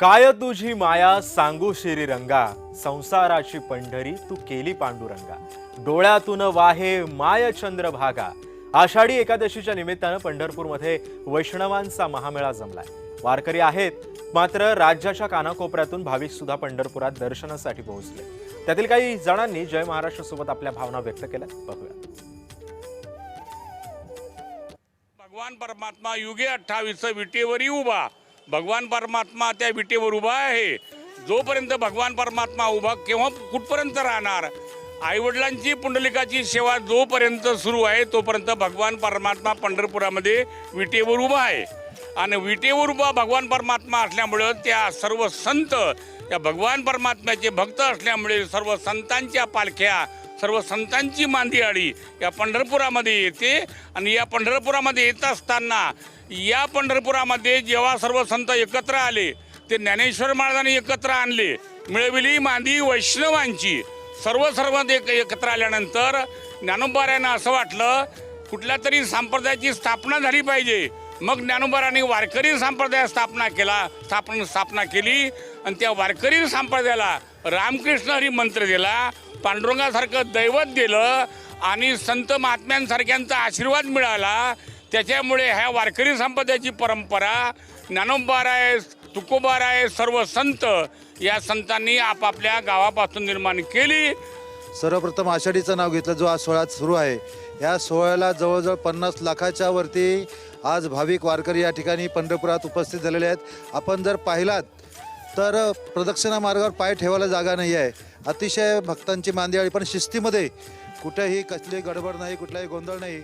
काय तुझी माया सांगू श्रीरंगा, संसाराची पंढरी तू केली पांडुरंगा। डोळ्यातून वाहे माय चंद्रभागा। आषाढी एकादशीच्या निमित्तानं पंढरपूरमध्ये वैष्णवांचा महामेळा जमलाय। वारकरी आहेत, मात्र राज्याच्या कानाकोपऱ्यातून भाविक सुद्धा पंढरपुरात दर्शनासाठी पोहोचले। त्यातील काही जणांनी जय महाराष्ट्र सोबत आपल्या भावना व्यक्त केल्या। बघूया। भगवान परमात्मा युगे 28 विटेवरी उभा। भगवान परमात्मा त्या विटेवर उभा आहे। जोपर्यंत भगवान परमात्मा उभा केव्हा कुठपर्यंत राहणार। आईवडिलांची पुंडलिकाची सेवा जोपर्यंत सुरू आहे तोपर्यंत भगवान परमात्मा पंढरपुरामध्ये विटेवर उभा आहे। आणि विटेवर उभा भगवान परमात्मा असल्यामुळे त्या सर्व संत त्या भगवान परमात्म्याचे भक्त असल्यामुळे सर्व संतांच्या पालख्या सर्व संतांची मांदियाळी या पंढरपुरामध्ये येते। आणि या पंढरपुरामध्ये येत असताना या पंढरपुरामध्ये जेव्हा सर्व संत एकत्र आले ते ज्ञानेश्वर महाराजांनी एकत्र आणले। मिळविली मांदी वैष्णवांची। सर्व एकत्र आल्यानंतर ज्ञानोबारायांना असं वाटलं कुठल्या तरी संप्रदायाची स्थापना झाली पाहिजे। मग ज्ञानोबारांनी वारकरी संप्रदाय स्थापना केली। आणि त्या वारकरी संप्रदायाला रामकृष्ण हरी मंत्र दिला, पांडुरंगासारखं दैवत दिलं आणि संत महात्म्यांसारख्यांचा आशीर्वाद मिळाला। त्याच्यामुळे ह्या वारकरी संप्रदायाची परंपरा ज्ञानोबाराय तुकोबाराय सर्व संत या संतांनी आपापल्या गावापासून निर्माण केली। सर्वप्रथम आषाढीचं नाव घेतलं जो आज सोहळा सुरू आहे। या सोहळ्याला जवळजवळ 50 लाखाच्या वरती आज भाविक वारकरी या ठिकाणी पंढरपुरात उपस्थित झालेले आहेत। आपण जर पाहिलात तर प्रदक्षिणा मार्गावर पाय ठेवायला जागा नाही आहे। अतिशय भक्तांची मांदियाळी, पण शिस्तीमध्ये कुठेही कसली गडबड नाही, कुठलाही गोंधळ नाही।